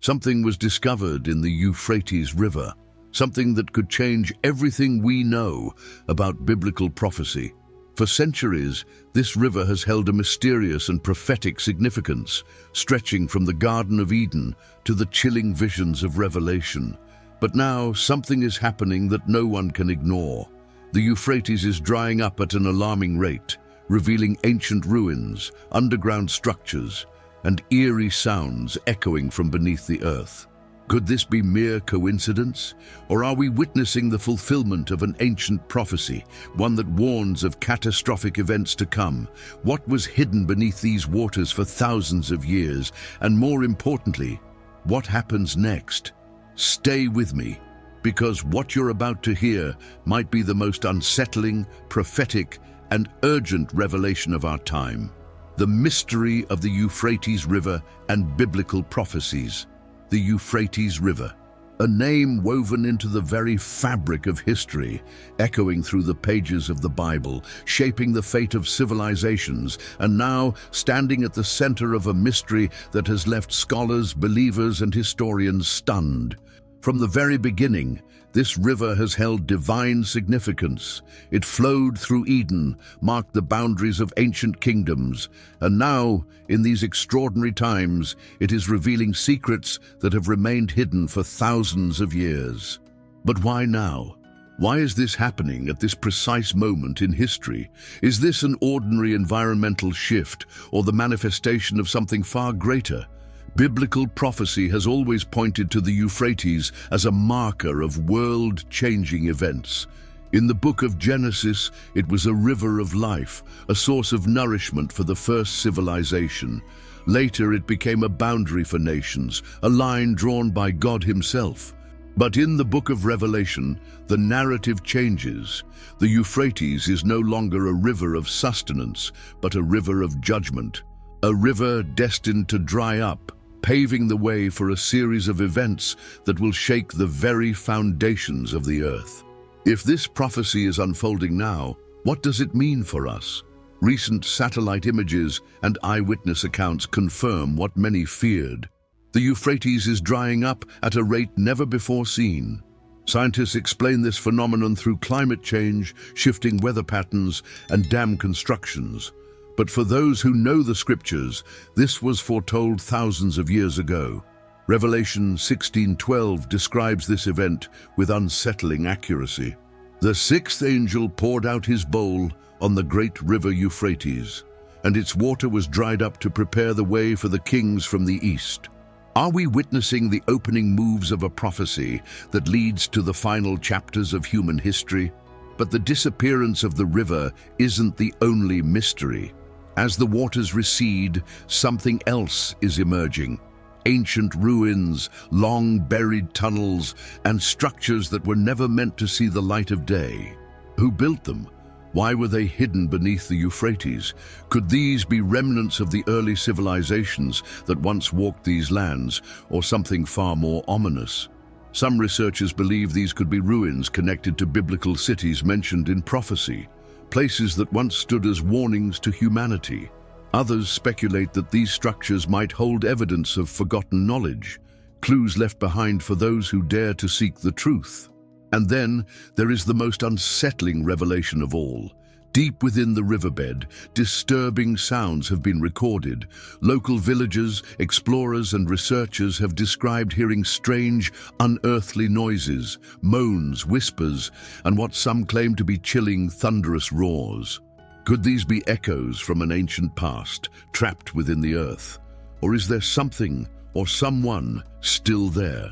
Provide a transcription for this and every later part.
Something was discovered in the Euphrates River, something that could change everything we know about biblical prophecy. For centuries, this river has held a mysterious and prophetic significance, stretching from the Garden of Eden to the chilling visions of Revelation. But now, something is happening that no one can ignore. The Euphrates is drying up at an alarming rate, revealing ancient ruins, underground structures, and eerie sounds echoing from beneath the earth. Could this be mere coincidence? Or are we witnessing the fulfillment of an ancient prophecy, one that warns of catastrophic events to come? What was hidden beneath these waters for thousands of years? And more importantly, what happens next? Stay with me, because what you're about to hear might be the most unsettling, prophetic, and urgent revelation of our time. The mystery of the Euphrates River and biblical prophecies. The Euphrates River, a name woven into the very fabric of history, echoing through the pages of the Bible, shaping the fate of civilizations, and now standing at the center of a mystery that has left scholars, believers, and historians stunned. From the very beginning, this river has held divine significance. It flowed through Eden, marked the boundaries of ancient kingdoms, and now, in these extraordinary times, it is revealing secrets that have remained hidden for thousands of years. But why now? Why is this happening at this precise moment in history? Is this an ordinary environmental shift or the manifestation of something far greater? Biblical prophecy has always pointed to the Euphrates as a marker of world-changing events. In the book of Genesis, it was a river of life, a source of nourishment for the first civilization. Later, it became a boundary for nations, a line drawn by God himself. But in the book of Revelation, the narrative changes. The Euphrates is no longer a river of sustenance, but a river of judgment, a river destined to dry up, paving the way for a series of events that will shake the very foundations of the earth. If this prophecy is unfolding now, what does it mean for us? Recent satellite images and eyewitness accounts confirm what many feared. The Euphrates is drying up at a rate never before seen. Scientists explain this phenomenon through climate change, shifting weather patterns, and dam constructions. But for those who know the scriptures, this was foretold thousands of years ago. Revelation 16:12 describes this event with unsettling accuracy. The sixth angel poured out his bowl on the great river Euphrates, and its water was dried up to prepare the way for the kings from the east. Are we witnessing the opening moves of a prophecy that leads to the final chapters of human history? But the disappearance of the river isn't the only mystery. As the waters recede, something else is emerging. Ancient ruins, long buried tunnels, and structures that were never meant to see the light of day. Who built them? Why were they hidden beneath the Euphrates? Could these be remnants of the early civilizations that once walked these lands, or something far more ominous? Some researchers believe these could be ruins connected to biblical cities mentioned in prophecy, places that once stood as warnings to humanity. Others speculate that these structures might hold evidence of forgotten knowledge, clues left behind for those who dare to seek the truth. And then there is the most unsettling revelation of all. Deep within the riverbed, disturbing sounds have been recorded. Local villagers, explorers, and researchers have described hearing strange, unearthly noises, moans, whispers, and what some claim to be chilling, thunderous roars. Could these be echoes from an ancient past, trapped within the earth? Or is there something or someone still there?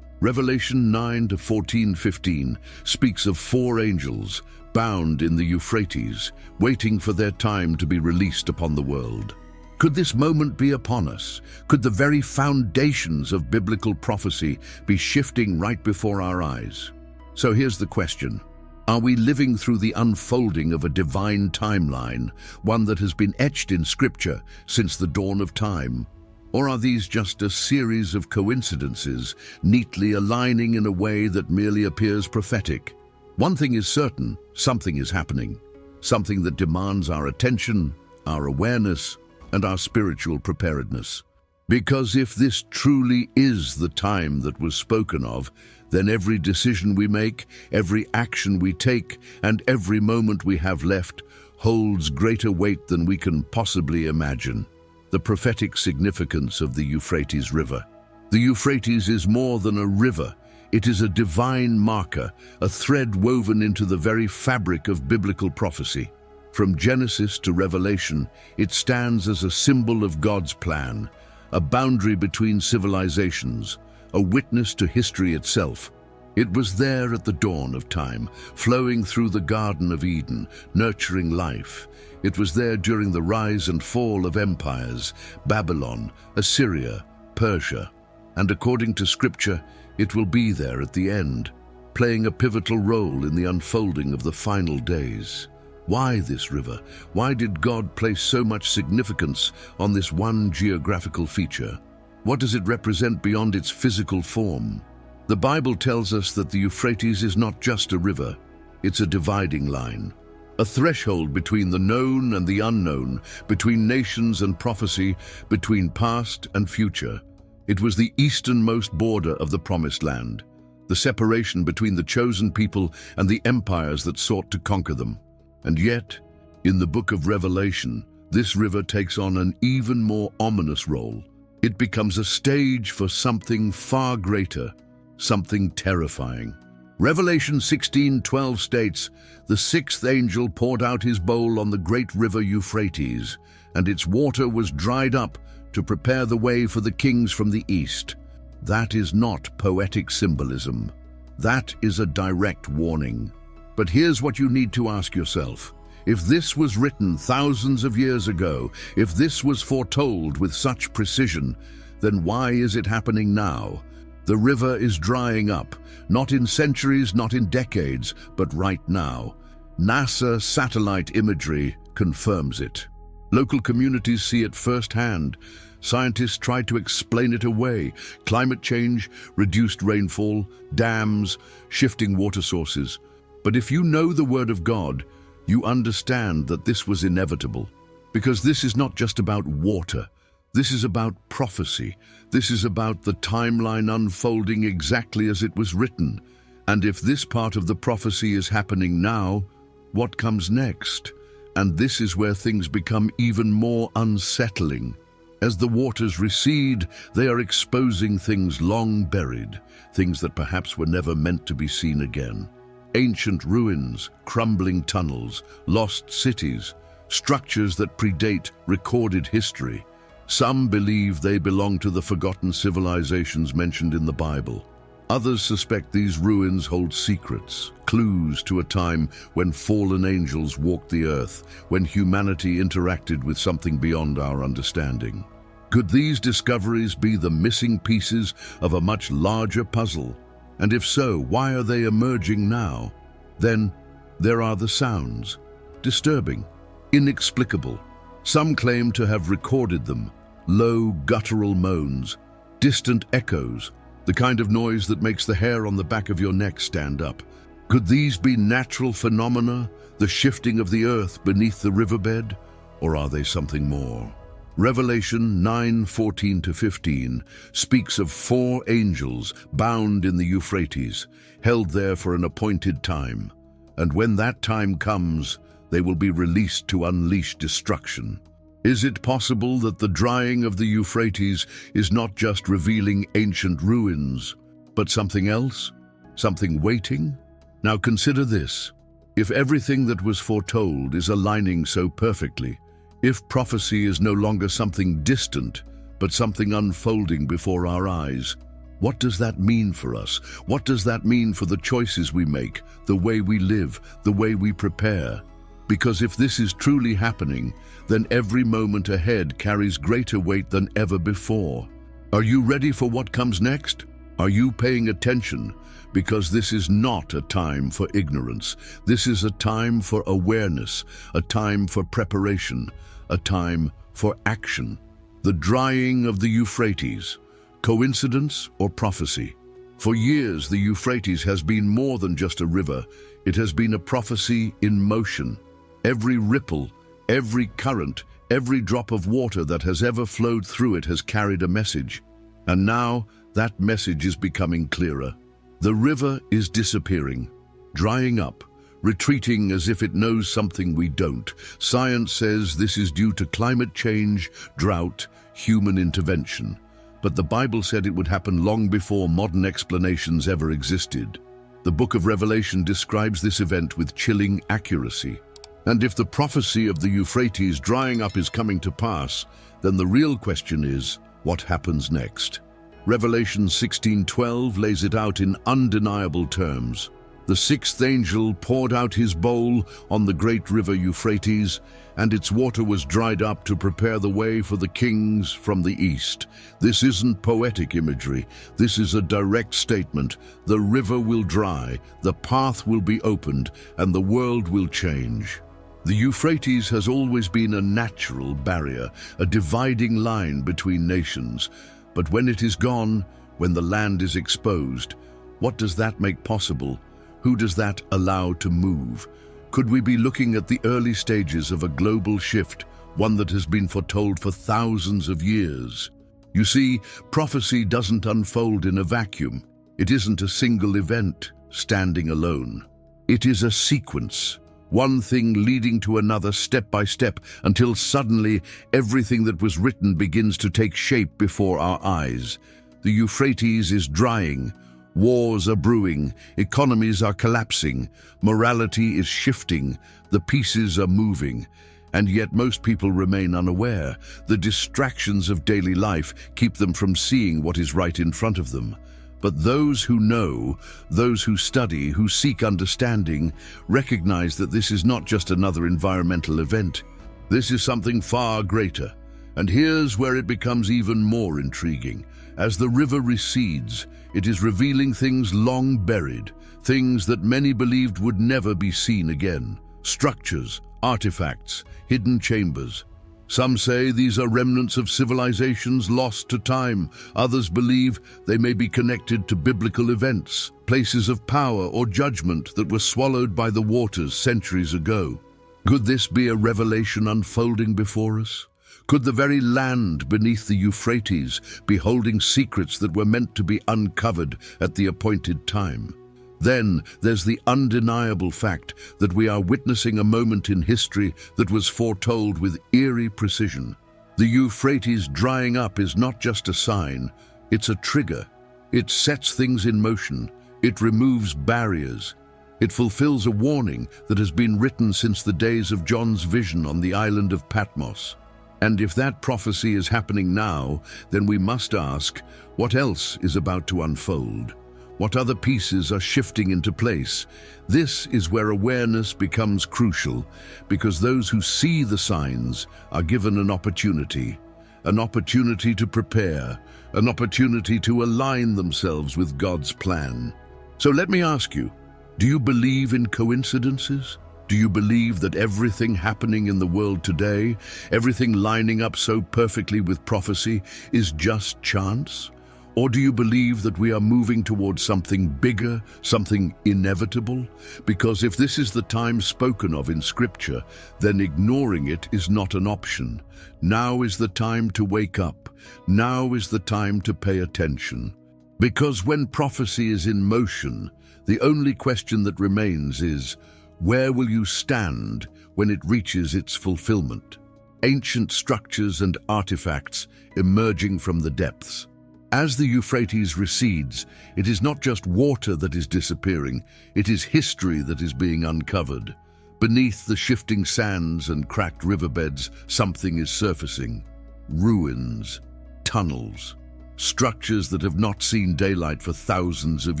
Revelation 9:14-15 speaks of 4 angels bound in the Euphrates, waiting for their time to be released upon the world. Could this moment be upon us? Could the very foundations of biblical prophecy be shifting right before our eyes? So here's the question. Are we living through the unfolding of a divine timeline, one that has been etched in Scripture since the dawn of time? Or are these just a series of coincidences, neatly aligning in a way that merely appears prophetic? One thing is certain, something is happening. Something that demands our attention, our awareness, and our spiritual preparedness. Because if this truly is the time that was spoken of, then every decision we make, every action we take, and every moment we have left holds greater weight than we can possibly imagine. The prophetic significance of the Euphrates River. The Euphrates is more than a river. It is a divine marker, a thread woven into the very fabric of biblical prophecy. From Genesis to Revelation, it stands as a symbol of God's plan, a boundary between civilizations, a witness to history itself. It was there at the dawn of time, flowing through the Garden of Eden, nurturing life. It was there during the rise and fall of empires, Babylon, Assyria, Persia. And according to Scripture, it will be there at the end, playing a pivotal role in the unfolding of the final days. Why this river? Why did God place so much significance on this one geographical feature? What does it represent beyond its physical form? The Bible tells us that the Euphrates is not just a river, it's a dividing line, a threshold between the known and the unknown, between nations and prophecy, between past and future. It was the easternmost border of the Promised Land, the separation between the chosen people and the empires that sought to conquer them. And yet, in the book of Revelation, this river takes on an even more ominous role. It becomes a stage for something far greater, something terrifying. Revelation 16:12 states, "The sixth angel poured out his bowl on the great river Euphrates, and its water was dried up to prepare the way for the kings from the east." That is not poetic symbolism. That is a direct warning. But here's what you need to ask yourself. If this was written thousands of years ago, if this was foretold with such precision, then why is it happening now? The river is drying up, not in centuries, not in decades, but right now. NASA satellite imagery confirms it. Local communities see it firsthand. Scientists try to explain it away. Climate change, reduced rainfall, dams, shifting water sources. But if you know the Word of God, you understand that this was inevitable. Because this is not just about water. This is about prophecy. This is about the timeline unfolding exactly as it was written. And if this part of the prophecy is happening now, what comes next? And this is where things become even more unsettling. As the waters recede, they are exposing things long buried, things that perhaps were never meant to be seen again. Ancient ruins, crumbling tunnels, lost cities, structures that predate recorded history. Some believe they belong to the forgotten civilizations mentioned in the Bible. Others suspect these ruins hold secrets, clues to a time when fallen angels walked the earth, when humanity interacted with something beyond our understanding. Could these discoveries be the missing pieces of a much larger puzzle? And if so, why are they emerging now? Then there are the sounds, disturbing, inexplicable. Some claim to have recorded them, low guttural moans, distant echoes, the kind of noise that makes the hair on the back of your neck stand up. Could these be natural phenomena, the shifting of the earth beneath the riverbed, or are they something more? Revelation 9:14-15 speaks of 4 angels bound in the Euphrates, held there for an appointed time. And when that time comes, they will be released to unleash destruction. Is it possible that the drying of the Euphrates is not just revealing ancient ruins, but something else? Something waiting? Now consider this. If everything that was foretold is aligning so perfectly, if prophecy is no longer something distant, but something unfolding before our eyes, what does that mean for us? What does that mean for the choices we make, the way we live, the way we prepare? Because if this is truly happening, then every moment ahead carries greater weight than ever before. Are you ready for what comes next? Are you paying attention? Because this is not a time for ignorance. This is a time for awareness, a time for preparation, a time for action. The drying of the Euphrates. Coincidence or prophecy? For years, the Euphrates has been more than just a river. It has been a prophecy in motion. Every ripple, every current, Every drop of water that has ever flowed through it has carried a message. And now that message is becoming clearer. The river is disappearing, drying up, retreating as if it knows something we don't. Science says this is due to climate change, drought, human intervention. But the Bible said it would happen long before modern explanations ever existed. The book of Revelation describes this event with chilling accuracy. And if the prophecy of the Euphrates drying up is coming to pass, then the real question is, what happens next? Revelation 16:12 lays it out in undeniable terms. The sixth angel poured out his bowl on the great river Euphrates, and its water was dried up to prepare the way for the kings from the east. This isn't poetic imagery. This is a direct statement. The river will dry, the path will be opened, and the world will change. The Euphrates has always been a natural barrier, a dividing line between nations. But when it is gone, when the land is exposed, what does that make possible? Who does that allow to move? Could we be looking at the early stages of a global shift, one that has been foretold for thousands of years? You see, prophecy doesn't unfold in a vacuum. It isn't a single event, standing alone. It is a sequence. One thing leading to another step by step, until suddenly everything that was written begins to take shape before our eyes. The Euphrates is drying, wars are brewing, economies are collapsing, morality is shifting, the pieces are moving. And yet most people remain unaware. The distractions of daily life keep them from seeing what is right in front of them. But those who know, those who study, who seek understanding, recognize that this is not just another environmental event. This is something far greater. And here's where it becomes even more intriguing. As the river recedes, it is revealing things long buried, things that many believed would never be seen again. Structures, artifacts, hidden chambers. Some say these are remnants of civilizations lost to time. Others believe they may be connected to biblical events, places of power or judgment that were swallowed by the waters centuries ago. Could this be a revelation unfolding before us? Could the very land beneath the Euphrates be holding secrets that were meant to be uncovered at the appointed time? Then there's the undeniable fact that we are witnessing a moment in history that was foretold with eerie precision. The Euphrates drying up is not just a sign, it's a trigger. It sets things in motion. It removes barriers. It fulfills a warning that has been written since the days of John's vision on the island of Patmos. And if that prophecy is happening now, then we must ask, what else is about to unfold? What other pieces are shifting into place? This is where awareness becomes crucial, because those who see the signs are given an opportunity to prepare, an opportunity to align themselves with God's plan. So let me ask you, do you believe in coincidences? Do you believe that everything happening in the world today, everything lining up so perfectly with prophecy, is just chance? Or do you believe that we are moving towards something bigger, something inevitable? Because if this is the time spoken of in Scripture, then ignoring it is not an option. Now is the time to wake up. Now is the time to pay attention. Because when prophecy is in motion, the only question that remains is, where will you stand when it reaches its fulfillment? Ancient structures and artifacts emerging from the depths. As the Euphrates recedes, it is not just water that is disappearing, it is history that is being uncovered. Beneath the shifting sands and cracked riverbeds, something is surfacing. Ruins, tunnels, structures that have not seen daylight for thousands of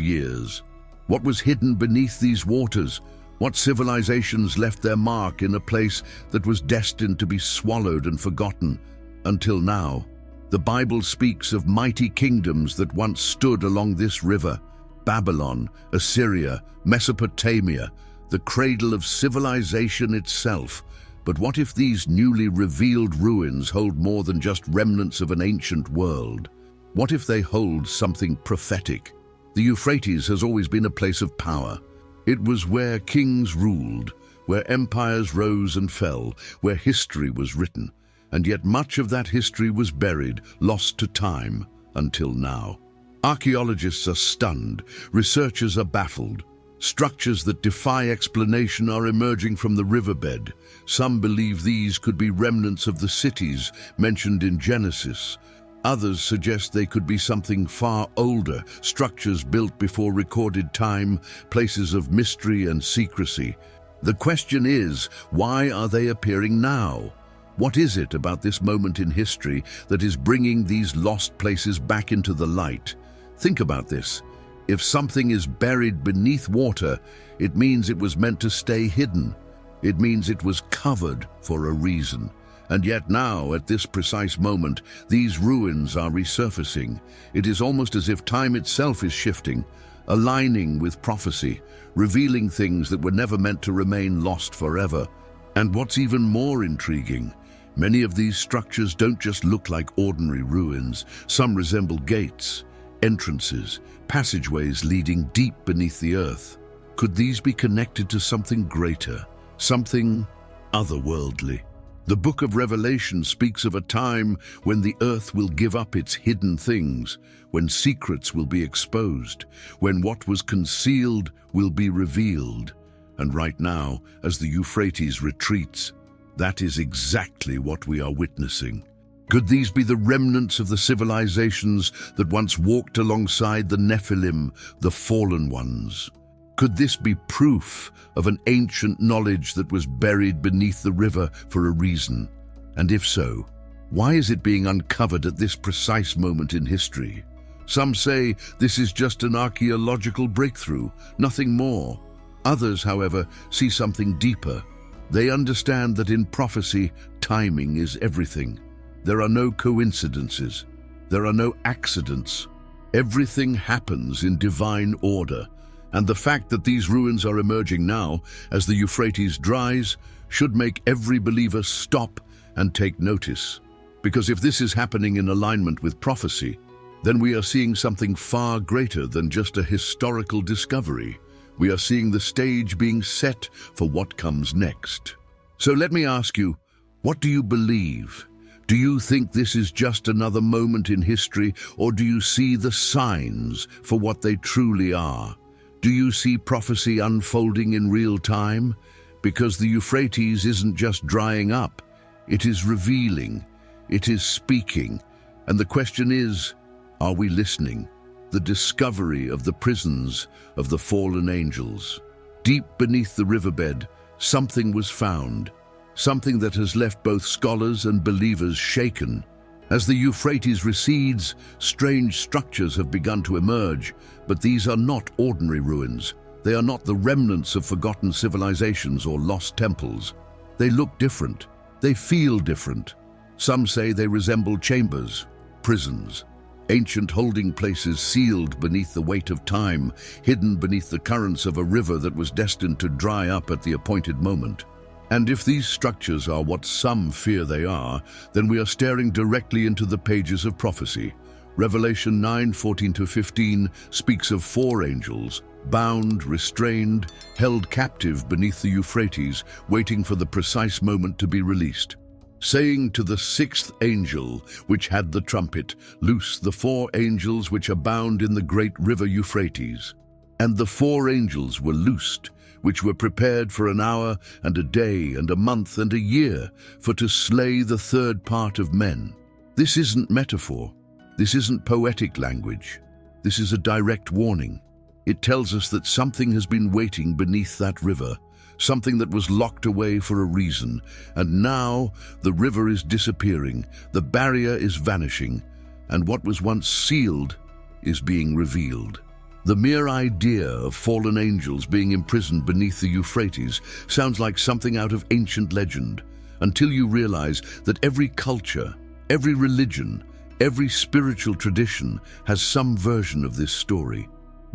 years. What was hidden beneath these waters? What civilizations left their mark in a place that was destined to be swallowed and forgotten until now? The Bible speaks of mighty kingdoms that once stood along this river: Babylon, Assyria, Mesopotamia, the cradle of civilization itself. But what if these newly revealed ruins hold more than just remnants of an ancient world? What if they hold something prophetic? The Euphrates has always been a place of power. It was where kings ruled, where empires rose and fell, where history was written. and yet much of that history was buried, lost to time, until now. Archaeologists are stunned, researchers are baffled. Structures that defy explanation are emerging from the riverbed. Some believe these could be remnants of the cities mentioned in Genesis. Others suggest they could be something far older, structures built before recorded time, places of mystery and secrecy. The question is, why are they appearing now? What is it about this moment in history that is bringing these lost places back into the light? Think about this. If something is buried beneath water, it means it was meant to stay hidden. It means it was covered for a reason. And yet now, at this precise moment, these ruins are resurfacing. It is almost as if time itself is shifting, aligning with prophecy, revealing things that were never meant to remain lost forever. And what's even more intriguing, many of these structures don't just look like ordinary ruins. Some resemble gates, entrances, passageways leading deep beneath the earth. Could these be connected to something greater, something otherworldly? The book of Revelation speaks of a time when the earth will give up its hidden things, when secrets will be exposed, when what was concealed will be revealed. And right now, as the Euphrates retreats, that is exactly what we are witnessing. Could these be the remnants of the civilizations that once walked alongside the Nephilim, the fallen ones? Could this be proof of an ancient knowledge that was buried beneath the river for a reason? And if so, why is it being uncovered at this precise moment in history? Some say this is just an archaeological breakthrough, nothing more. Others, however, see something deeper. They understand that in prophecy, timing is everything. There are no coincidences. There are no accidents. Everything happens in divine order. And the fact that these ruins are emerging now, as the Euphrates dries, should make every believer stop and take notice. Because if this is happening in alignment with prophecy, then we are seeing something far greater than just a historical discovery. We are seeing the stage being set for what comes next. So let me ask you, what do you believe? Do you think this is just another moment in history, or do you see the signs for what they truly are? Do you see prophecy unfolding in real time? Because the Euphrates isn't just drying up, it is revealing, it is speaking. And the question is, are we listening? The discovery of the prisons of the fallen angels. Deep beneath the riverbed, something was found, something that has left both scholars and believers shaken. As the Euphrates recedes, strange structures have begun to emerge, but these are not ordinary ruins. They are not the remnants of forgotten civilizations or lost temples. They look different. They feel different. Some say they resemble chambers, prisons, ancient holding places sealed beneath the weight of time, hidden beneath the currents of a river that was destined to dry up at the appointed moment. And if these structures are what some fear they are, then we are staring directly into the pages of prophecy. Revelation 9:14-15 speaks of 4 angels, bound, restrained, held captive beneath the Euphrates, waiting for the precise moment to be released. Saying to the 6th angel, which had the trumpet, loose the 4 angels which are bound in the great river Euphrates. And the 4 angels were loosed, which were prepared for an hour and a day and a month and a year, for to slay the 3rd part of men. This isn't metaphor. This isn't poetic language. This is a direct warning. It tells us that something has been waiting beneath that river, something that was locked away for a reason, and now the river is disappearing, the barrier is vanishing, and what was once sealed is being revealed. The mere idea of fallen angels being imprisoned beneath the Euphrates sounds like something out of ancient legend, until you realize that every culture, every religion, every spiritual tradition has some version of this story.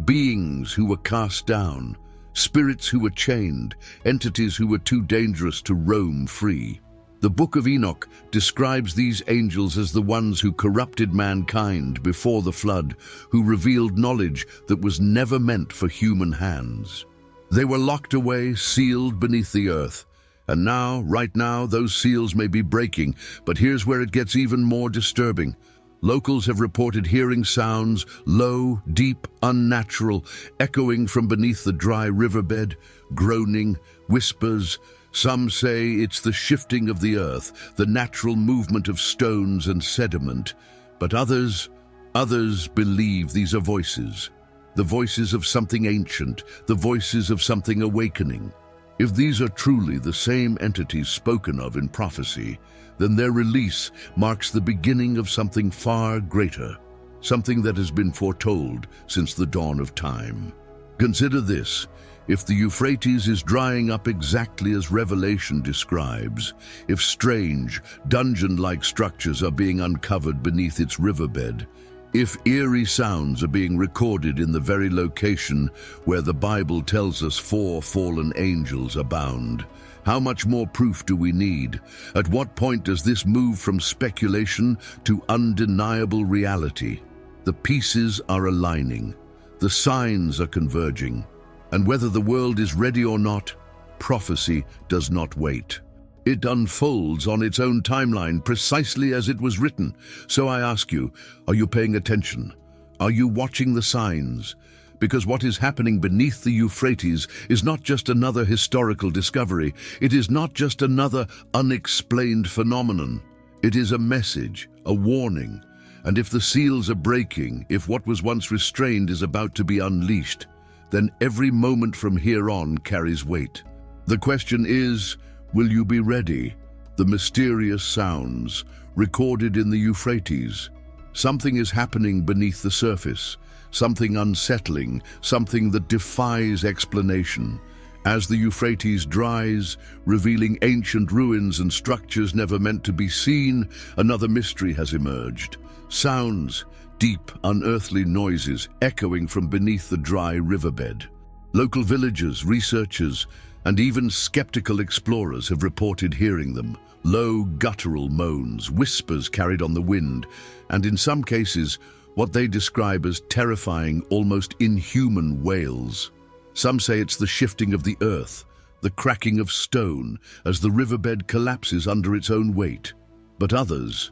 Beings who were cast down, spirits who were chained, entities who were too dangerous to roam free. The Book of Enoch describes these angels as the ones who corrupted mankind before the flood, who revealed knowledge that was never meant for human hands. They were locked away, sealed beneath the earth, And now, right now, those seals may be breaking, but here's where it gets even more disturbing. Locals have reported hearing sounds, low, deep, unnatural, echoing from beneath the dry riverbed, groaning, whispers. Some say it's the shifting of the earth, the natural movement of stones and sediment. But others believe these are voices. The voices of something ancient, the voices of something awakening. If these are truly the same entities spoken of in prophecy, then their release marks the beginning of something far greater, something that has been foretold since the dawn of time. Consider this: if the Euphrates is drying up exactly as Revelation describes, if strange, dungeon-like structures are being uncovered beneath its riverbed, if eerie sounds are being recorded in the very location where the Bible tells us 4 fallen angels abound, how much more proof do we need? At what point does this move from speculation to undeniable reality? The pieces are aligning, the signs are converging, and whether the world is ready or not, prophecy does not wait. It unfolds on its own timeline precisely as it was written. So I ask you, are you paying attention? Are you watching the signs? Because what is happening beneath the Euphrates is not just another historical discovery. It is not just another unexplained phenomenon. It is a message, a warning. And if the seals are breaking, if what was once restrained is about to be unleashed, then every moment from here on carries weight. The question is, will you be ready? The mysterious sounds recorded in the Euphrates. Something is happening beneath the surface, something unsettling, something that defies explanation. As the Euphrates dries, revealing ancient ruins and structures never meant to be seen, another mystery has emerged. Sounds, deep, unearthly noises echoing from beneath the dry riverbed. Local villagers, researchers, and even skeptical explorers have reported hearing them. Low, guttural moans, whispers carried on the wind, and in some cases, what they describe as terrifying, almost inhuman wails. Some say it's the shifting of the earth, the cracking of stone as the riverbed collapses under its own weight. But others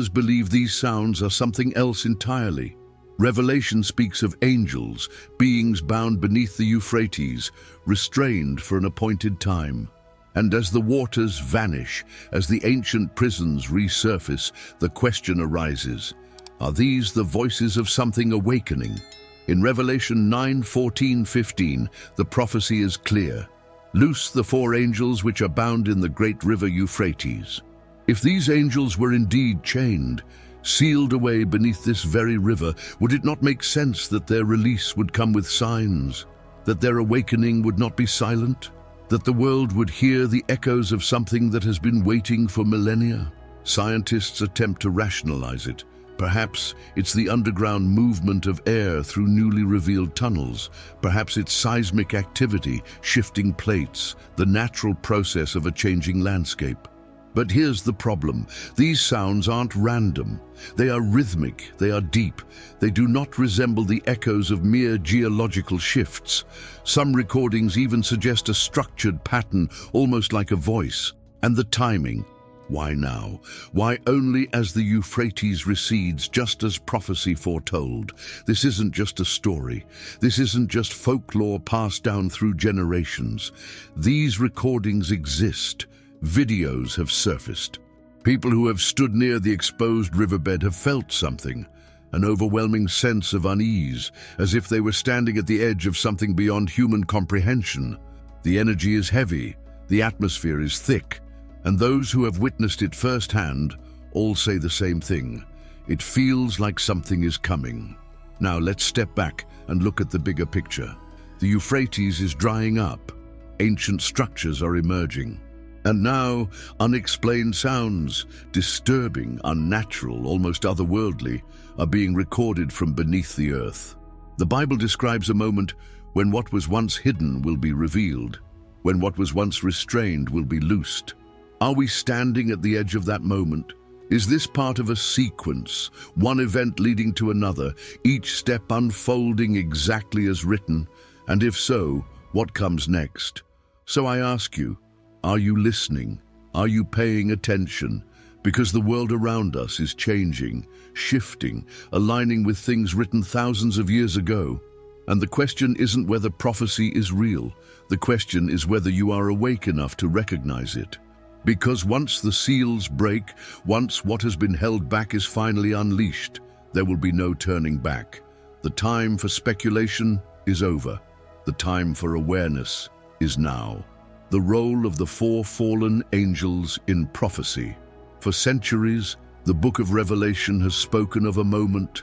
believe these sounds are something else entirely. Revelation speaks of angels, beings bound beneath the Euphrates, restrained for an appointed time. And as the waters vanish, as the ancient prisons resurface, the question arises, are these the voices of something awakening? In Revelation 9:14-15, the prophecy is clear. Loose the 4 angels which are bound in the great river Euphrates. If these angels were indeed chained, sealed away beneath this very river, would it not make sense that their release would come with signs? That their awakening would not be silent? That the world would hear the echoes of something that has been waiting for millennia? Scientists attempt to rationalize it. Perhaps it's the underground movement of air through newly revealed tunnels. Perhaps it's seismic activity, shifting plates, the natural process of a changing landscape. But here's the problem. These sounds aren't random. They are rhythmic, they are deep. They do not resemble the echoes of mere geological shifts. Some recordings even suggest a structured pattern, almost like a voice. And the timing. Why now? Why only as the Euphrates recedes, just as prophecy foretold? This isn't just a story. This isn't just folklore passed down through generations. These recordings exist. Videos have surfaced. People who have stood near the exposed riverbed have felt something, an overwhelming sense of unease, as if they were standing at the edge of something beyond human comprehension. The energy is heavy, the atmosphere is thick, and those who have witnessed it firsthand all say the same thing. It feels like something is coming. Now let's step back and look at the bigger picture. The Euphrates is drying up. Ancient structures are emerging. And now, unexplained sounds, disturbing, unnatural, almost otherworldly, are being recorded from beneath the earth. The Bible describes a moment when what was once hidden will be revealed, when what was once restrained will be loosed. Are we standing at the edge of that moment? Is this part of a sequence, one event leading to another, each step unfolding exactly as written? And if so, what comes next? So I ask you, Are you listening? Are you paying attention? Because the world around us is changing, shifting, aligning with things written thousands of years ago. And the question isn't whether prophecy is real. The question is whether you are awake enough to recognize it. Because once the seals break, once what has been held back is finally unleashed, there will be no turning back. The time for speculation is over. The time for awareness is now. The role of the four fallen angels in prophecy. For centuries, the book of Revelation has spoken of a moment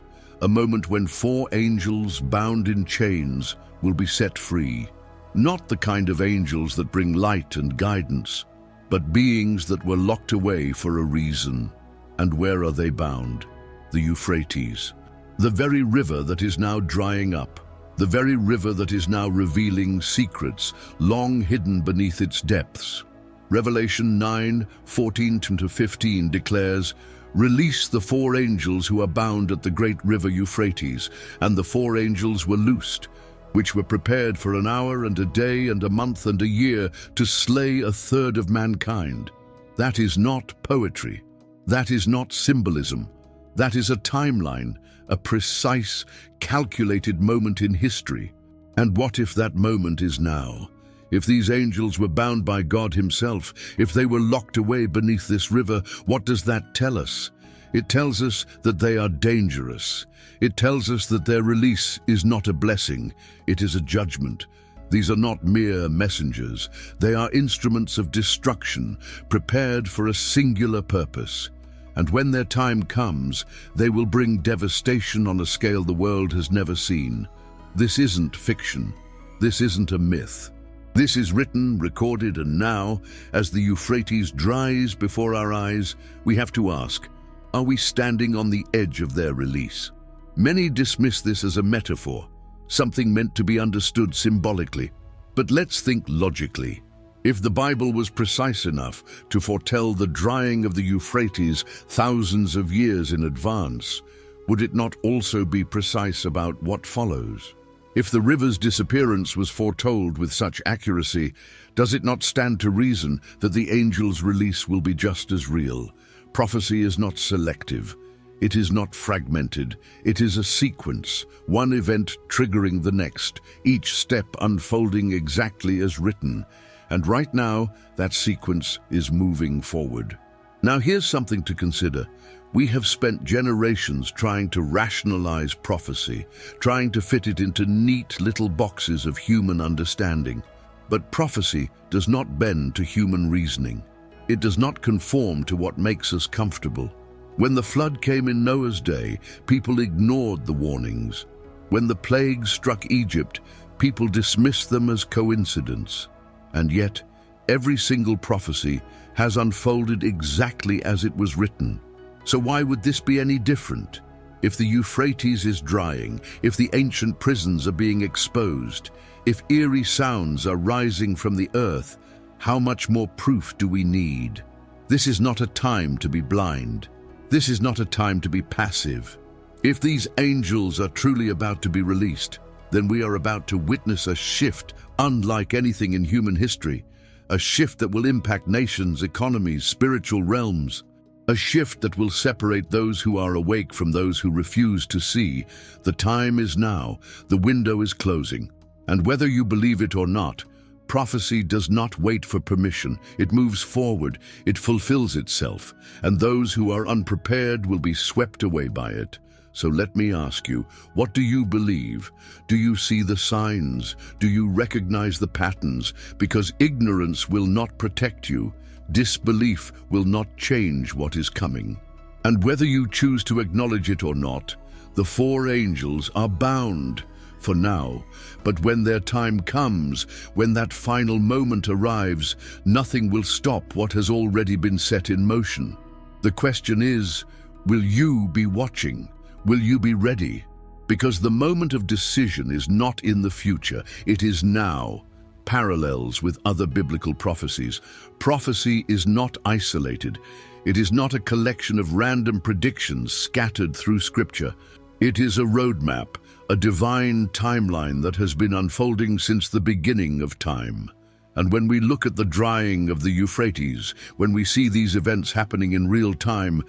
when four angels bound in chains will be set free. Not the kind of angels that bring light and guidance, but beings that were locked away for a reason. And where are they bound? The Euphrates. The very river that is now drying up. The very river that is now revealing secrets long hidden beneath its depths. Revelation 9:14-15 declares, "Release the four angels who are bound at the great river Euphrates." And the four angels were loosed, which were prepared for an hour and a day and a month and a year to slay a third of mankind. That is not poetry. That is not symbolism. That is a timeline, a precise, calculated moment in history. And what if that moment is now? If these angels were bound by God Himself, if they were locked away beneath this river, what does that tell us? It tells us that they are dangerous. It tells us that their release is not a blessing, it is a judgment. These are not mere messengers. They are instruments of destruction, prepared for a singular purpose. And when their time comes, they will bring devastation on a scale the world has never seen. This isn't fiction. This isn't a myth. This is written, recorded, and now, as the Euphrates dries before our eyes, we have to ask, are we standing on the edge of their release? Many dismiss this as a metaphor, something meant to be understood symbolically. But let's think logically. If the Bible was precise enough to foretell the drying of the Euphrates thousands of years in advance, would it not also be precise about what follows? If the river's disappearance was foretold with such accuracy, does it not stand to reason that the angel's release will be just as real? Prophecy is not selective. It is not fragmented. It is a sequence, one event triggering the next, each step unfolding exactly as written. And right now, that sequence is moving forward. Now here's something to consider. We have spent generations trying to rationalize prophecy, trying to fit it into neat little boxes of human understanding. But prophecy does not bend to human reasoning. It does not conform to what makes us comfortable. When the flood came in Noah's day, people ignored the warnings. When the plagues struck Egypt, people dismissed them as coincidence. And yet, every single prophecy has unfolded exactly as it was written. So why would this be any different? If the Euphrates is drying, if the ancient prisons are being exposed, if eerie sounds are rising from the earth, how much more proof do we need? This is not a time to be blind. This is not a time to be passive. If these angels are truly about to be released, then we are about to witness a shift unlike anything in human history, a shift that will impact nations, economies, spiritual realms, a shift that will separate those who are awake from those who refuse to see. The time is now, the window is closing, and whether you believe it or not, prophecy does not wait for permission. It moves forward, it fulfills itself, and those who are unprepared will be swept away by it. So let me ask you, what do you believe? Do you see the signs? Do you recognize the patterns? Because ignorance will not protect you. Disbelief will not change what is coming. And whether you choose to acknowledge it or not, the four angels are bound for now. But when their time comes, when that final moment arrives, nothing will stop what has already been set in motion. The question is, will you be watching? Will you be ready? Because the moment of decision is not in the future, it is now. Parallels with other biblical prophecies. Prophecy is not isolated. It is not a collection of random predictions scattered through Scripture. It is a roadmap, a divine timeline that has been unfolding since the beginning of time. And when we look at the drying of the Euphrates, when we see these events happening in real time,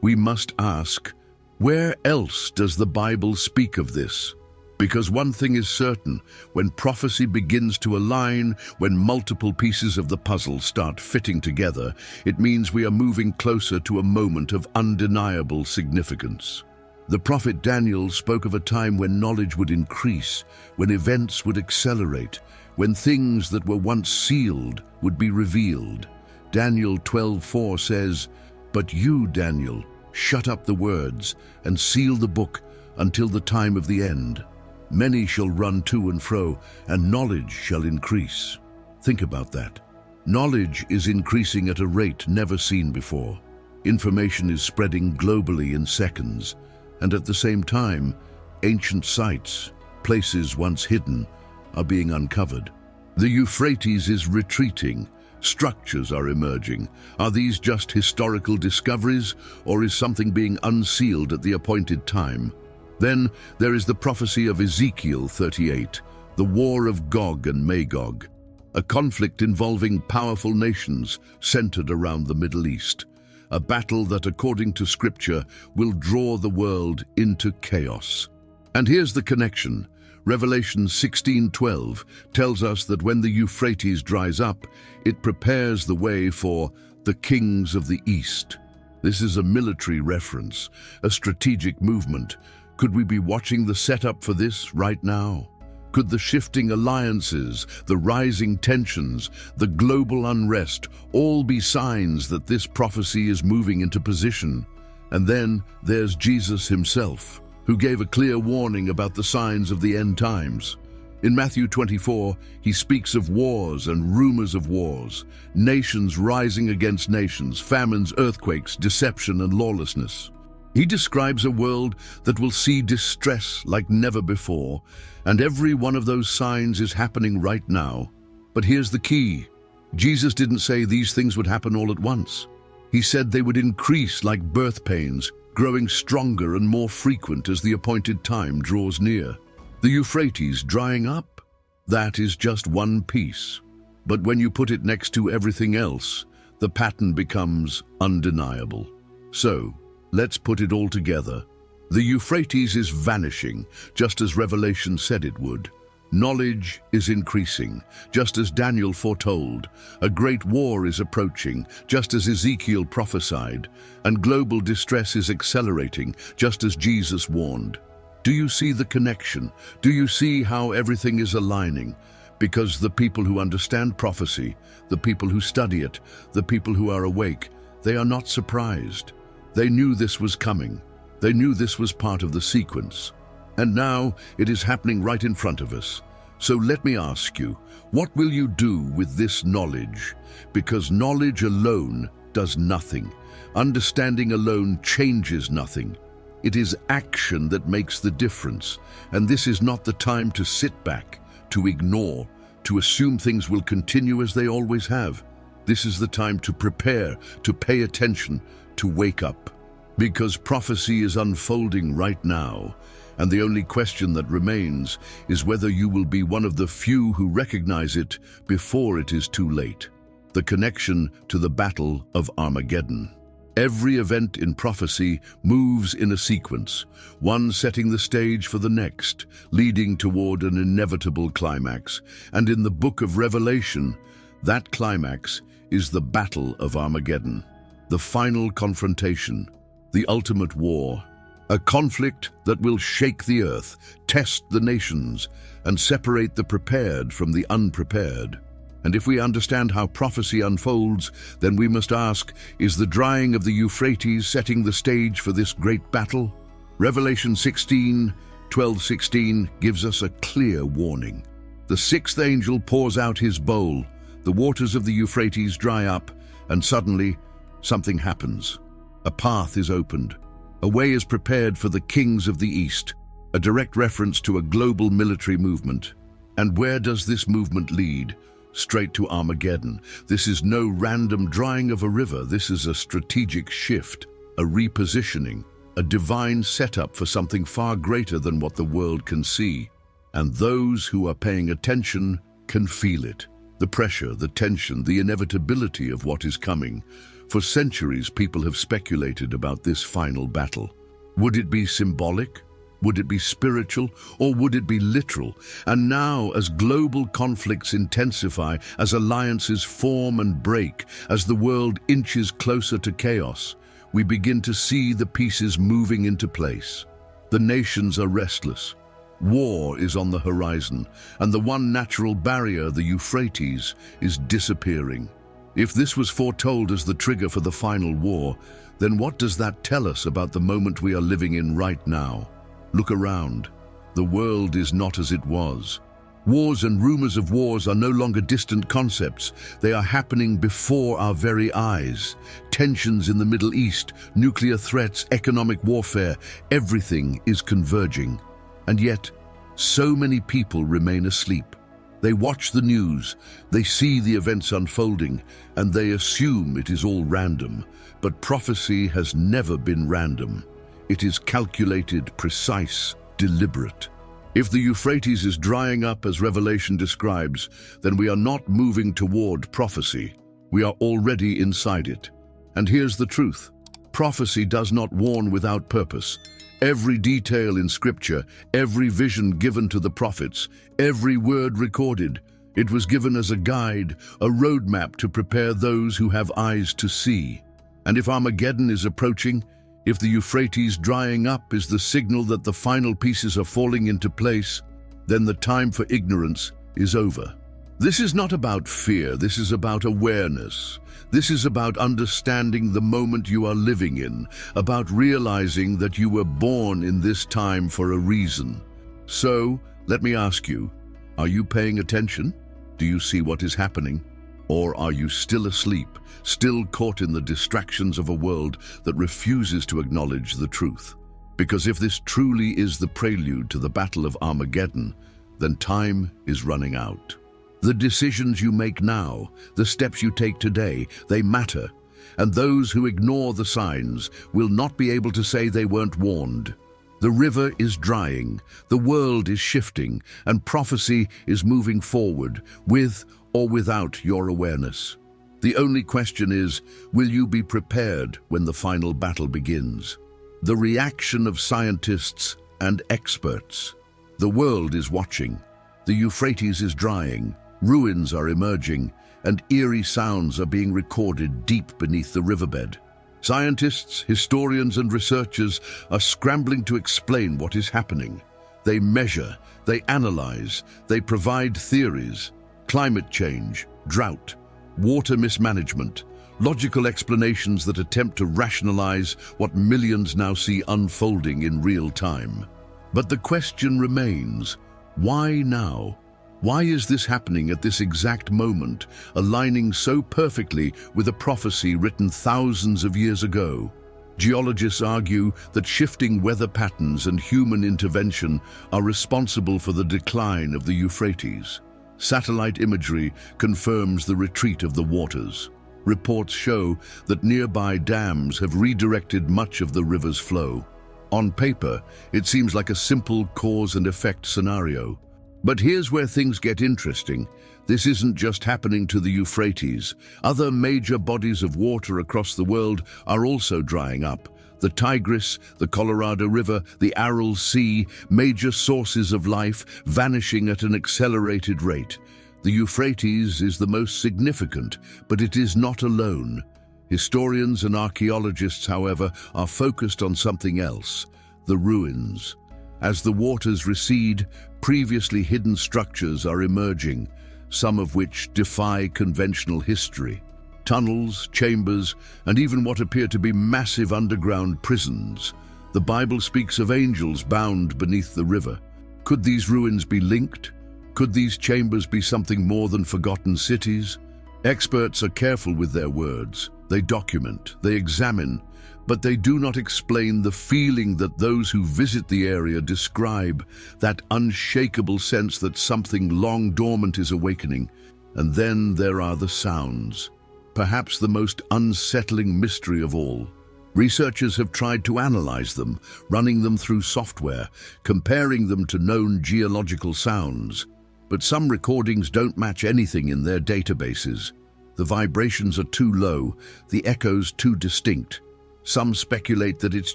we must ask, where else does the Bible speak of this? Because one thing is certain, when prophecy begins to align, when multiple pieces of the puzzle start fitting together, it means we are moving closer to a moment of undeniable significance. The prophet Daniel spoke of a time when knowledge would increase, when events would accelerate, when things that were once sealed would be revealed. Daniel 12:4 says, "But you, Daniel, shut up the words and seal the book until the time of the end. Many shall run to and fro, and knowledge shall increase." Think about that. Knowledge is increasing at a rate never seen before. Information is spreading globally in seconds, and at the same time, ancient sites, places once hidden, are being uncovered. The Euphrates is retreating. Structures are emerging. Are these just historical discoveries, or is something being unsealed at the appointed time? Then there is the prophecy of Ezekiel 38, the war of Gog and Magog, a conflict involving powerful nations centered around the Middle East, a battle that, according to Scripture, will draw the world into chaos. And here's the connection. Revelation 16:12 tells us that when the Euphrates dries up, it prepares the way for the kings of the East. This is a military reference, a strategic movement. Could we be watching the setup for this right now? Could the shifting alliances, the rising tensions, the global unrest all be signs that this prophecy is moving into position? And then there's Jesus himself, who gave a clear warning about the signs of the end times. In Matthew 24, he speaks of wars and rumors of wars, nations rising against nations, famines, earthquakes, deception, and lawlessness. He describes a world that will see distress like never before, and every one of those signs is happening right now. But here's the key. Jesus didn't say these things would happen all at once. He said they would increase like birth pains, growing stronger and more frequent as the appointed time draws near. The Euphrates drying up? That is just one piece. But when you put it next to everything else, the pattern becomes undeniable. So, let's put it all together. The Euphrates is vanishing, just as Revelation said it would. Knowledge is increasing, just as Daniel foretold. A great war is approaching, just as Ezekiel prophesied. And global distress is accelerating, just as Jesus warned. Do you see the connection? Do you see how everything is aligning? Because the people who understand prophecy, the people who study it, the people who are awake, they are not surprised. They knew this was coming. They knew this was part of the sequence. And now it is happening right in front of us. So let me ask you, what will you do with this knowledge? Because knowledge alone does nothing. Understanding alone changes nothing. It is action that makes the difference. And this is not the time to sit back, to ignore, to assume things will continue as they always have. This is the time to prepare, to pay attention, to wake up. Because prophecy is unfolding right now, and the only question that remains is whether you will be one of the few who recognize it before it is too late. The connection to the Battle of Armageddon. Every event in prophecy moves in a sequence, one setting the stage for the next, leading toward an inevitable climax. And in the book of Revelation, that climax is the Battle of Armageddon, the final confrontation, the ultimate war, a conflict that will shake the earth, test the nations, and separate the prepared from the unprepared. And if we understand how prophecy unfolds, then we must ask, is the drying of the Euphrates setting the stage for this great battle? Revelation 16:12-16 gives us a clear warning. The sixth angel pours out his bowl, the waters of the Euphrates dry up, and suddenly something happens. A path is opened. A way is prepared for the kings of the East, a direct reference to a global military movement. And where does this movement lead? Straight to Armageddon. This is no random drying of a river. This is a strategic shift, a repositioning, a divine setup for something far greater than what the world can see. And those who are paying attention can feel it. The pressure, the tension, the inevitability of what is coming. For centuries, people have speculated about this final battle. Would it be symbolic? Would it be spiritual? Or would it be literal? And now, as global conflicts intensify, as alliances form and break, as the world inches closer to chaos, we begin to see the pieces moving into place. The nations are restless. War is on the horizon, and the one natural barrier, the Euphrates, is disappearing. If this was foretold as the trigger for the final war, then what does that tell us about the moment we are living in right now? Look around. The world is not as it was. Wars and rumors of wars are no longer distant concepts. They are happening before our very eyes. Tensions in the Middle East, nuclear threats, economic warfare, everything is converging. And yet, so many people remain asleep. They watch the news, they see the events unfolding, and they assume it is all random. But prophecy has never been random. It is calculated, precise, deliberate. If the Euphrates is drying up as Revelation describes, then we are not moving toward prophecy. We are already inside it. And here's the truth. Prophecy does not warn without purpose. Every detail in Scripture, every vision given to the prophets, every word recorded, it was given as a guide, a roadmap to prepare those who have eyes to see. And if Armageddon is approaching, if the Euphrates drying up is the signal that the final pieces are falling into place, then the time for ignorance is over. This is not about fear, this is about awareness. This is about understanding the moment you are living in, about realizing that you were born in this time for a reason. So, let me ask you, are you paying attention? Do you see what is happening? Or are you still asleep, still caught in the distractions of a world that refuses to acknowledge the truth? Because if this truly is the prelude to the Battle of Armageddon, then time is running out. The decisions you make now, the steps you take today, they matter. And those who ignore the signs will not be able to say they weren't warned. The river is drying, the world is shifting, and prophecy is moving forward, with or without your awareness. The only question is, will you be prepared when the final battle begins? The reaction of scientists and experts. The world is watching. The Euphrates is drying, ruins are emerging, and eerie sounds are being recorded deep beneath the riverbed. Scientists, historians, and researchers are scrambling to explain what is happening. They measure, they analyze, they provide theories. Climate change, drought, water mismanagement, logical explanations that attempt to rationalize what millions now see unfolding in real time. But the question remains, why now? Why is this happening at this exact moment, aligning so perfectly with a prophecy written thousands of years ago? Geologists argue that shifting weather patterns and human intervention are responsible for the decline of the Euphrates. Satellite imagery confirms the retreat of the waters. Reports show that nearby dams have redirected much of the river's flow. On paper, it seems like a simple cause and effect scenario. But here's where things get interesting. This isn't just happening to the Euphrates. Other major bodies of water across the world are also drying up. The Tigris, the Colorado River, the Aral Sea, major sources of life, vanishing at an accelerated rate. The Euphrates is the most significant, but it is not alone. Historians and archaeologists, however, are focused on something else: the ruins. As the waters recede, previously hidden structures are emerging, some of which defy conventional history. Tunnels, chambers, and even what appear to be massive underground prisons. The Bible speaks of angels bound beneath the river. Could these ruins be linked? Could these chambers be something more than forgotten cities? Experts are careful with their words. They document, they examine, but they do not explain the feeling that those who visit the area describe, that unshakable sense that something long dormant is awakening. And then there are the sounds. Perhaps the most unsettling mystery of all. Researchers have tried to analyze them, running them through software, comparing them to known geological sounds. but some recordings don't match anything in their databases. The vibrations are too low, the echoes too distinct. Some speculate that it's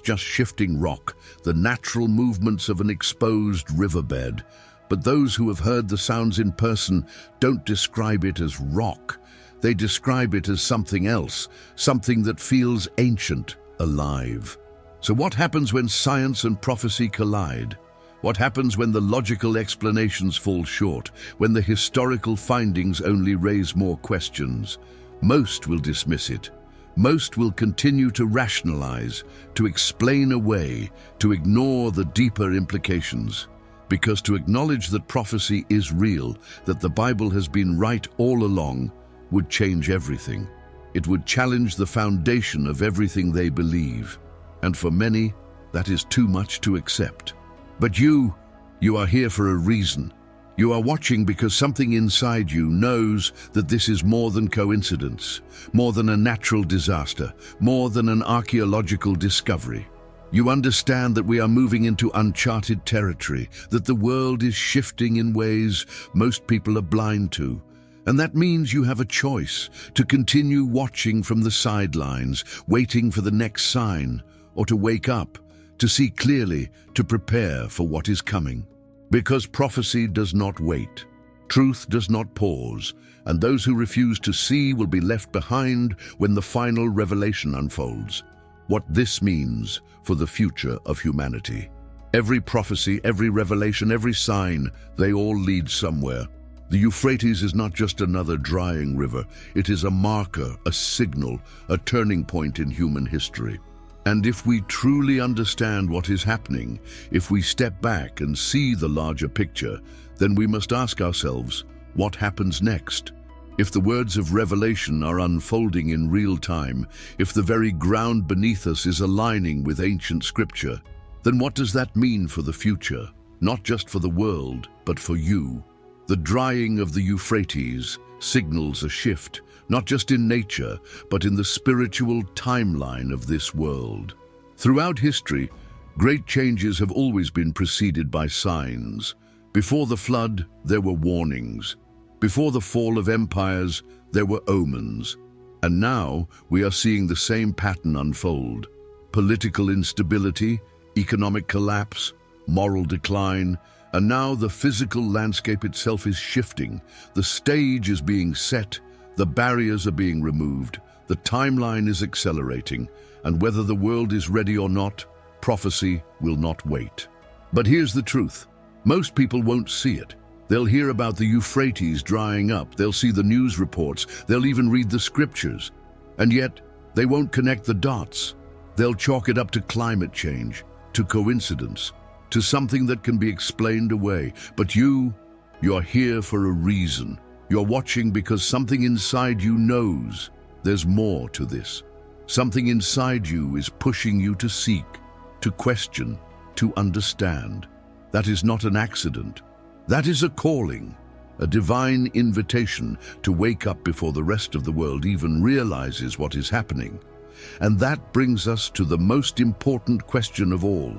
just shifting rock, the natural movements of an exposed riverbed. But those who have heard the sounds in person don't describe it as rock. They describe it as something else, something that feels ancient, alive. So what happens when science and prophecy collide? What happens when the logical explanations fall short, when the historical findings only raise more questions? Most will dismiss it. Most will continue to rationalize, to explain away, to ignore the deeper implications. Because to acknowledge that prophecy is real, that the Bible has been right all along, would change everything. It would challenge the foundation of everything they believe. And for many, that is too much to accept. But you are here for a reason. You are watching because something inside you knows that this is more than coincidence, more than a natural disaster, more than an archaeological discovery. You understand that we are moving into uncharted territory, that the world is shifting in ways most people are blind to. And that means you have a choice to continue watching from the sidelines, waiting for the next sign, or to wake up, to see clearly, to prepare for what is coming. Because prophecy does not wait, truth does not pause, and those who refuse to see will be left behind when the final revelation unfolds. What this means for the future of humanity. Every prophecy, every revelation, every sign, they all lead somewhere. The Euphrates is not just another drying river. It is a marker, a signal, a turning point in human history. And if we truly understand what is happening, if we step back and see the larger picture, then we must ask ourselves, what happens next? If the words of Revelation are unfolding in real time, if the very ground beneath us is aligning with ancient scripture, then what does that mean for the future? Not just for the world, but for you. The drying of the Euphrates signals a shift, not just in nature, but in the spiritual timeline of this world. Throughout history, great changes have always been preceded by signs. Before the flood, there were warnings. Before the fall of empires, there were omens. And now we are seeing the same pattern unfold. Political instability, economic collapse, moral decline, and now the physical landscape itself is shifting. The stage is being set, the barriers are being removed, the timeline is accelerating, and whether the world is ready or not, prophecy will not wait. But here's the truth. Most people won't see it. They'll hear about the Euphrates drying up, they'll see the news reports, they'll even read the scriptures. And yet, they won't connect the dots. They'll chalk it up to climate change, to coincidence, to something that can be explained away. But you're here for a reason. You're watching because something inside you knows there's more to this. Something inside you is pushing you to seek, to question, to understand. That is not an accident. That is a calling, a divine invitation to wake up before the rest of the world even realizes what is happening. And that brings us to the most important question of all.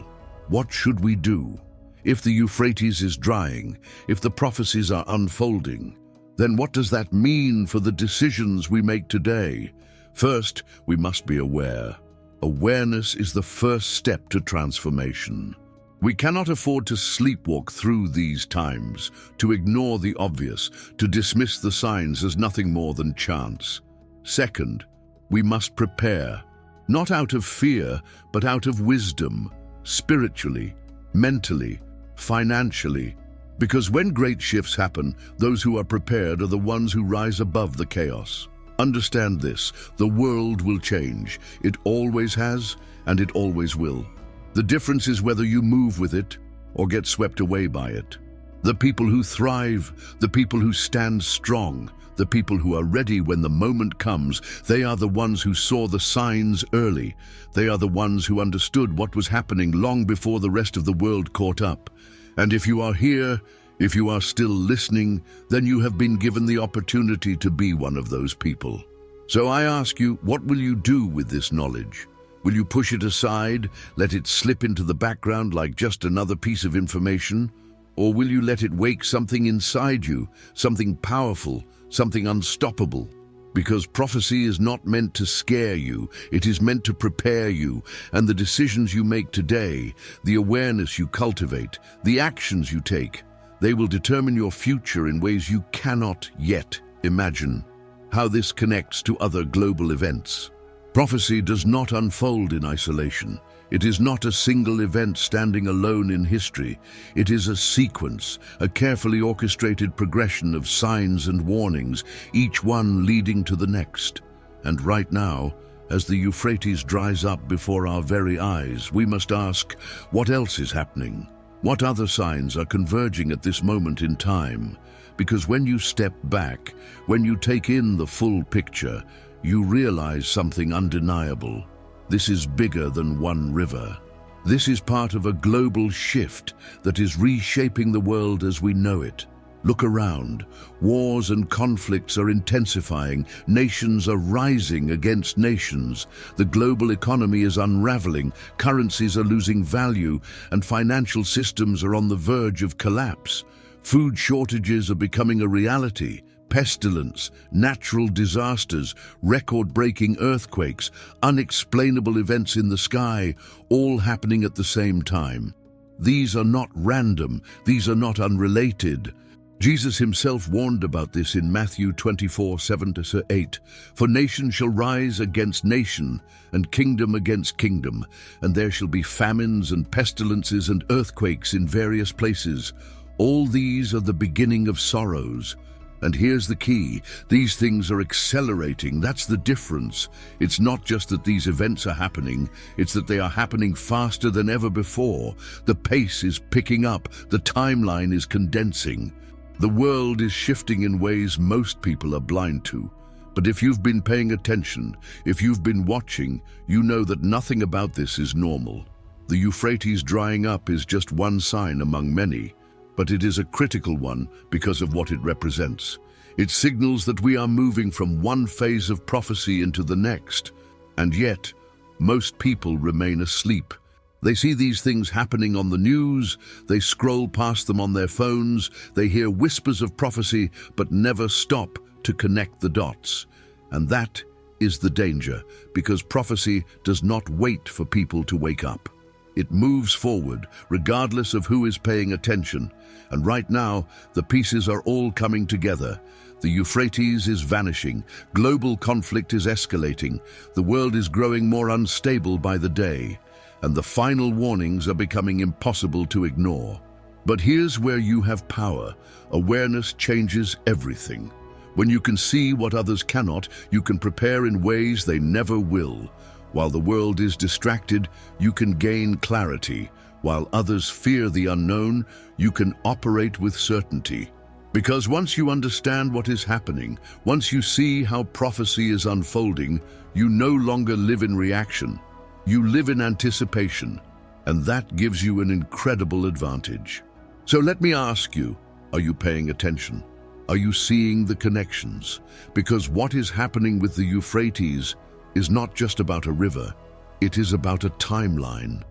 What should we do? If the Euphrates is drying, if the prophecies are unfolding, then what does that mean for the decisions we make today? First, we must be aware. Awareness is the first step to transformation. We cannot afford to sleepwalk through these times, to ignore the obvious, to dismiss the signs as nothing more than chance. Second, we must prepare, not out of fear, but out of wisdom, spiritually, mentally, financially. Because when great shifts happen, those who are prepared are the ones who rise above the chaos. Understand this, the world will change. It always has, and it always will. The difference is whether you move with it or get swept away by it. The people who thrive, the people who stand strong, the people who are ready when the moment comes, they are the ones who saw the signs early. They are the ones who understood what was happening long before the rest of the world caught up. And if you are here, if you are still listening, then you have been given the opportunity to be one of those people. So I ask you, what will you do with this knowledge? Will you push it aside, let it slip into the background like just another piece of information? Or will you let it wake something inside you, something powerful, something unstoppable? Because prophecy is not meant to scare you, it is meant to prepare you, and the decisions you make today, the awareness you cultivate, the actions you take, they will determine your future in ways you cannot yet imagine. How this connects to other global events. Prophecy does not unfold in isolation. It is not a single event standing alone in history. It is a sequence, a carefully orchestrated progression of signs and warnings, each one leading to the next. And right now, as the Euphrates dries up before our very eyes, we must ask, what else is happening? What other signs are converging at this moment in time? Because when you step back, when you take in the full picture, you realize something undeniable. This is bigger than one river. This is part of a global shift that is reshaping the world as we know it. Look around. Wars and conflicts are intensifying. Nations are rising against nations. The global economy is unraveling. Currencies are losing value, and financial systems are on the verge of collapse. Food shortages are becoming a reality. Pestilence, natural disasters, record-breaking earthquakes, unexplainable events in the sky, all happening at the same time. These are not random, these are not unrelated. Jesus himself warned about this in Matthew 24:7-8. For nation shall rise against nation, and kingdom against kingdom, and there shall be famines and pestilences and earthquakes in various places. All these are the beginning of sorrows. And here's the key, these things are accelerating. That's the difference. It's not just that these events are happening, it's that they are happening faster than ever before. The pace is picking up, the timeline is condensing. The world is shifting in ways most people are blind to. But if you've been paying attention, if you've been watching, you know that nothing about this is normal. The Euphrates drying up is just one sign among many. But it is a critical one because of what it represents. It signals that we are moving from one phase of prophecy into the next. And yet, most people remain asleep. They see these things happening on the news, they scroll past them on their phones, they hear whispers of prophecy, but never stop to connect the dots. And that is the danger, because prophecy does not wait for people to wake up. It moves forward, regardless of who is paying attention. And right now, the pieces are all coming together. The Euphrates is vanishing. Global conflict is escalating. The world is growing more unstable by the day. And the final warnings are becoming impossible to ignore. But here's where you have power. Awareness changes everything. When you can see what others cannot, you can prepare in ways they never will. While the world is distracted, you can gain clarity. While others fear the unknown, you can operate with certainty. Because once you understand what is happening, once you see how prophecy is unfolding, you no longer live in reaction. You live in anticipation, and that gives you an incredible advantage. So let me ask you, are you paying attention? Are you seeing the connections? Because what is happening with the Euphrates is not just about a river, it is about a timeline,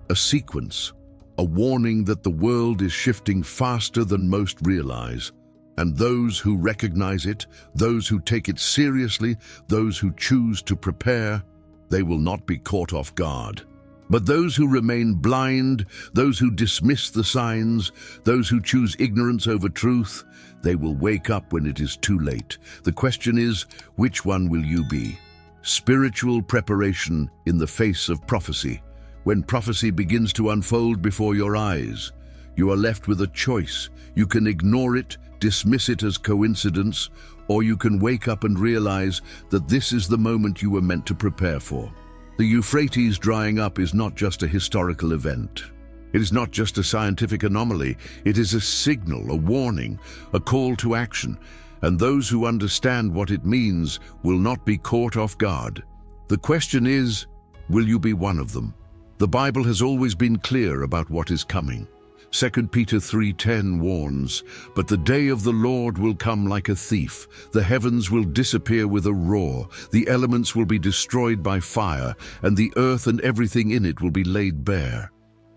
a sequence, a warning that the world is shifting faster than most realize. And those who recognize it, those who take it seriously, those who choose to prepare, they will not be caught off guard. But those who remain blind, those who dismiss the signs, those who choose ignorance over truth, they will wake up when it is too late. The question is, which one will you be? Spiritual preparation in the face of prophecy. When prophecy begins to unfold before your eyes, you are left with a choice. You can ignore it, dismiss it as coincidence, or you can wake up and realize that this is the moment you were meant to prepare for. The Euphrates drying up is not just a historical event. It is not just a scientific anomaly. It is a signal, a warning, a call to action. And those who understand what it means will not be caught off guard. The question is, will you be one of them? The Bible has always been clear about what is coming. 2 Peter 3:10 warns, "But the day of the Lord will come like a thief. The heavens will disappear with a roar. The elements will be destroyed by fire, and the earth and everything in it will be laid bare."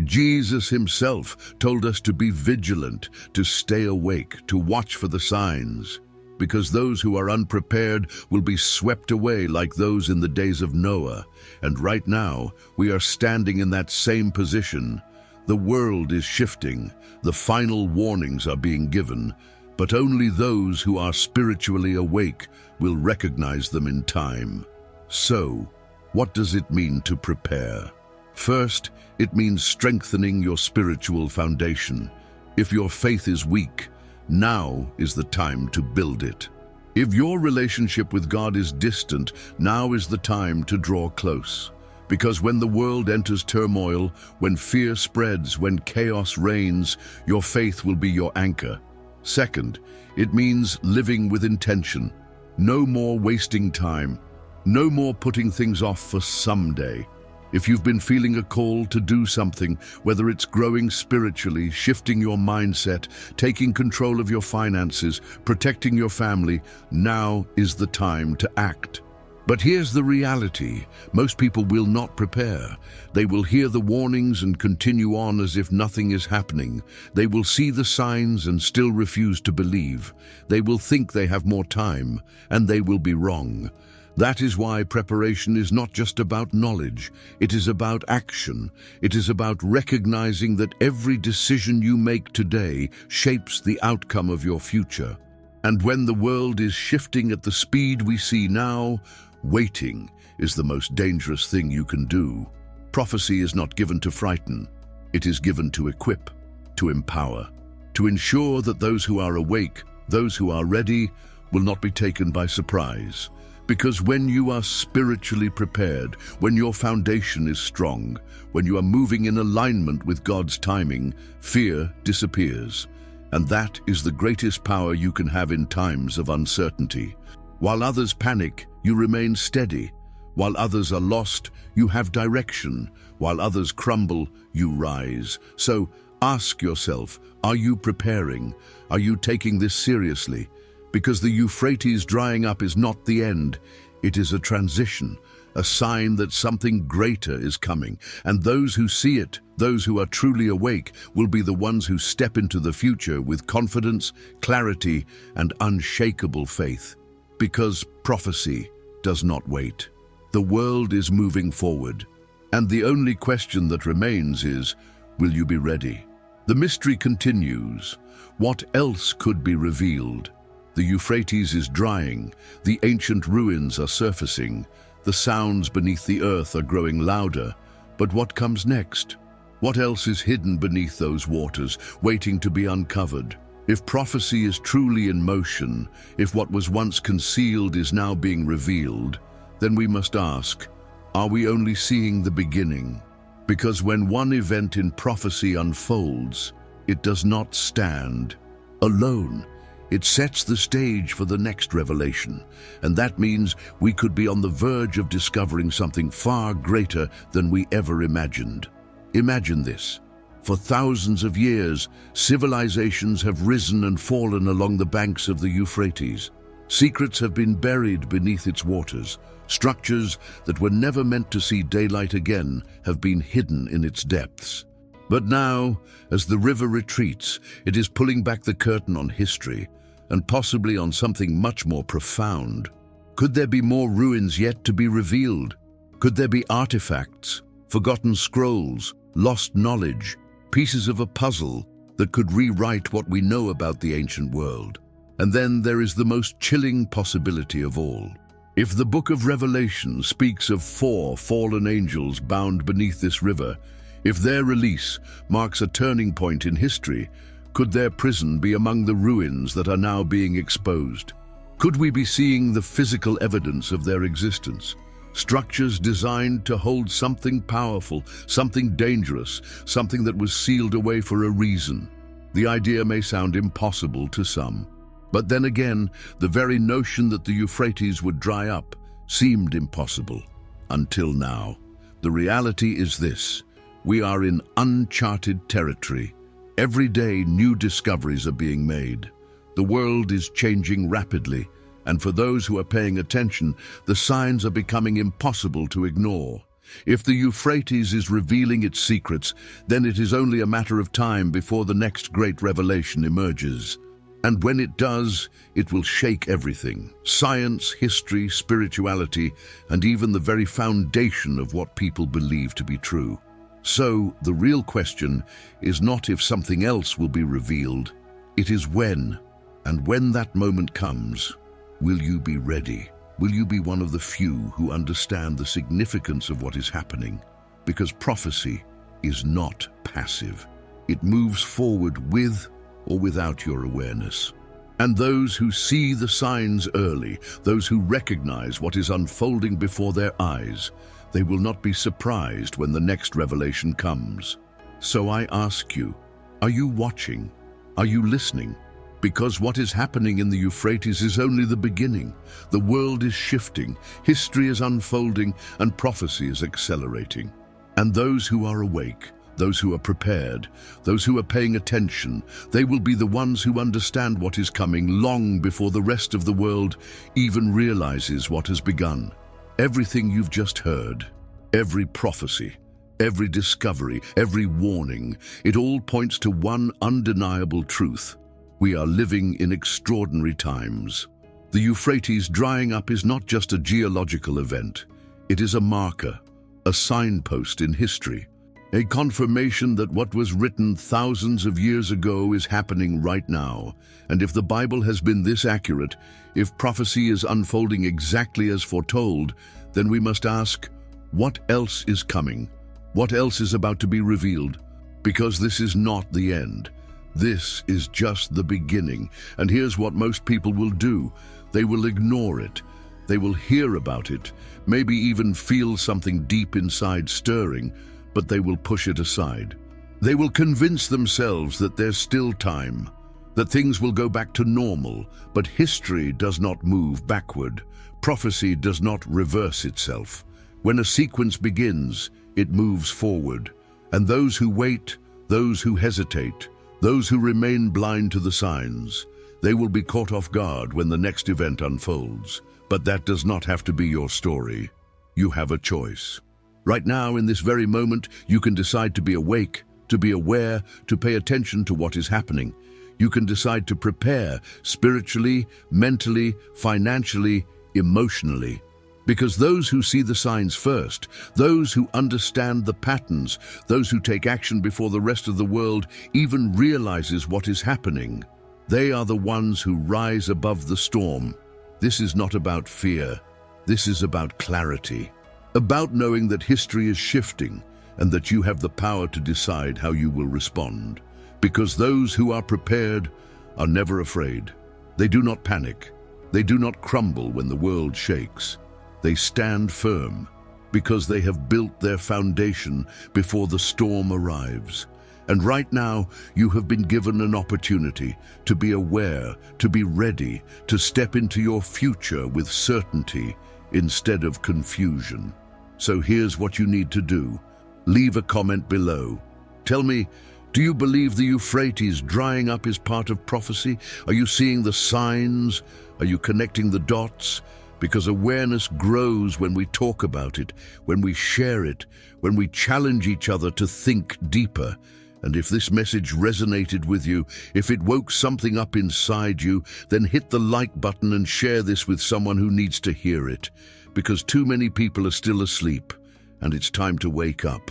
Jesus himself told us to be vigilant, to stay awake, to watch for the signs, because those who are unprepared will be swept away like those in the days of Noah. And right now, we are standing in that same position. The world is shifting, the final warnings are being given, but only those who are spiritually awake will recognize them in time. So, what does it mean to prepare? First, it means strengthening your spiritual foundation. If your faith is weak, now is the time to build it. If your relationship with God is distant, now is the time to draw close. Because when the world enters turmoil, when fear spreads, when chaos reigns, your faith will be your anchor. Second, it means living with intention. No more wasting time. No more putting things off for someday. If you've been feeling a call to do something, whether it's growing spiritually, shifting your mindset, taking control of your finances, protecting your family, now is the time to act. But here's the reality. Most people will not prepare. They will hear the warnings and continue on as if nothing is happening. They will see the signs and still refuse to believe. They will think they have more time, and they will be wrong. That is why preparation is not just about knowledge. It is about action. It is about recognizing that every decision you make today shapes the outcome of your future. And when the world is shifting at the speed we see now, waiting is the most dangerous thing you can do. Prophecy is not given to frighten. It is given to equip, to empower, to ensure that those who are awake, those who are ready, will not be taken by surprise. Because when you are spiritually prepared, when your foundation is strong, when you are moving in alignment with God's timing, fear disappears. And that is the greatest power you can have in times of uncertainty. While others panic, you remain steady. While others are lost, you have direction. While others crumble, you rise. So ask yourself, are you preparing? Are you taking this seriously? Because the Euphrates drying up is not the end. It is a transition, a sign that something greater is coming. And those who see it, those who are truly awake, will be the ones who step into the future with confidence, clarity, and unshakable faith. Because prophecy does not wait. The world is moving forward. And the only question that remains is, will you be ready? The mystery continues. What else could be revealed? The Euphrates is drying, the ancient ruins are surfacing, the sounds beneath the earth are growing louder. But what comes next? What else is hidden beneath those waters, waiting to be uncovered? If prophecy is truly in motion, if what was once concealed is now being revealed, then we must ask, are we only seeing the beginning? Because when one event in prophecy unfolds, it does not stand alone. It sets the stage for the next revelation, and that means we could be on the verge of discovering something far greater than we ever imagined. Imagine this. For thousands of years, civilizations have risen and fallen along the banks of the Euphrates. Secrets have been buried beneath its waters. Structures that were never meant to see daylight again have been hidden in its depths. But now, as the river retreats, it is pulling back the curtain on history, and possibly on something much more profound. Could there be more ruins yet to be revealed? Could there be artifacts, forgotten scrolls, lost knowledge, pieces of a puzzle that could rewrite what we know about the ancient world? And then there is the most chilling possibility of all. If the book of Revelation speaks of 4 fallen angels bound beneath this river, if their release marks a turning point in history, could their prison be among the ruins that are now being exposed? Could we be seeing the physical evidence of their existence? Structures designed to hold something powerful, something dangerous, something that was sealed away for a reason. The idea may sound impossible to some. But then again, the very notion that the Euphrates would dry up seemed impossible. Until now. The reality is this. We are in uncharted territory. Every day, new discoveries are being made. The world is changing rapidly, and for those who are paying attention, the signs are becoming impossible to ignore. If the Euphrates is revealing its secrets, then it is only a matter of time before the next great revelation emerges. And when it does, it will shake everything: science, history, spirituality, and even the very foundation of what people believe to be true. So, the real question is not if something else will be revealed, it is when. And when that moment comes, will you be ready? Will you be one of the few who understand the significance of what is happening? Because prophecy is not passive. It moves forward with or without your awareness. And those who see the signs early, those who recognize what is unfolding before their eyes, they will not be surprised when the next revelation comes. So I ask you, are you watching? Are you listening? Because what is happening in the Euphrates is only the beginning. The world is shifting, history is unfolding, and prophecy is accelerating. And those who are awake, those who are prepared, those who are paying attention, they will be the ones who understand what is coming long before the rest of the world even realizes what has begun. Everything you've just heard, every prophecy, every discovery, every warning, it all points to one undeniable truth. We are living in extraordinary times. The Euphrates drying up is not just a geological event. It is a marker, a signpost in history, a confirmation that what was written thousands of years ago is happening right now. And if the Bible has been this accurate, if prophecy is unfolding exactly as foretold, then we must ask, what else is coming? What else is about to be revealed? Because this is not the end. This is just the beginning. And here's what most people will do. They will ignore it. They will hear about it, maybe even feel something deep inside stirring, but they will push it aside. They will convince themselves that there's still time, that things will go back to normal, but history does not move backward. Prophecy does not reverse itself. When a sequence begins, it moves forward. And those who wait, those who hesitate, those who remain blind to the signs, they will be caught off guard when the next event unfolds. But that does not have to be your story. You have a choice. Right now, in this very moment, you can decide to be awake, to be aware, to pay attention to what is happening. You can decide to prepare spiritually, mentally, financially, emotionally. Because those who see the signs first, those who understand the patterns, those who take action before the rest of the world even realizes what is happening, they are the ones who rise above the storm. This is not about fear. This is about clarity. About knowing that history is shifting and that you have the power to decide how you will respond. Because those who are prepared are never afraid. They do not panic. They do not crumble when the world shakes. They stand firm because they have built their foundation before the storm arrives. And right now, you have been given an opportunity to be aware, to be ready, to step into your future with certainty instead of confusion. So here's what you need to do. Leave a comment below. Tell me, do you believe the Euphrates drying up is part of prophecy? Are you seeing the signs? Are you connecting the dots? Because awareness grows when we talk about it, when we share it, when we challenge each other to think deeper. And if this message resonated with you, if it woke something up inside you, then hit the like button and share this with someone who needs to hear it. Because too many people are still asleep, and it's time to wake up.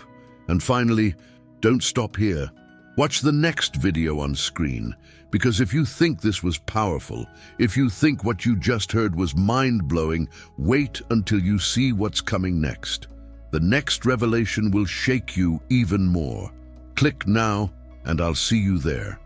And finally, don't stop here. Watch the next video on screen, because if you think this was powerful, if you think what you just heard was mind-blowing, wait until you see what's coming next. The next revelation will shake you even more. Click now, and I'll see you there.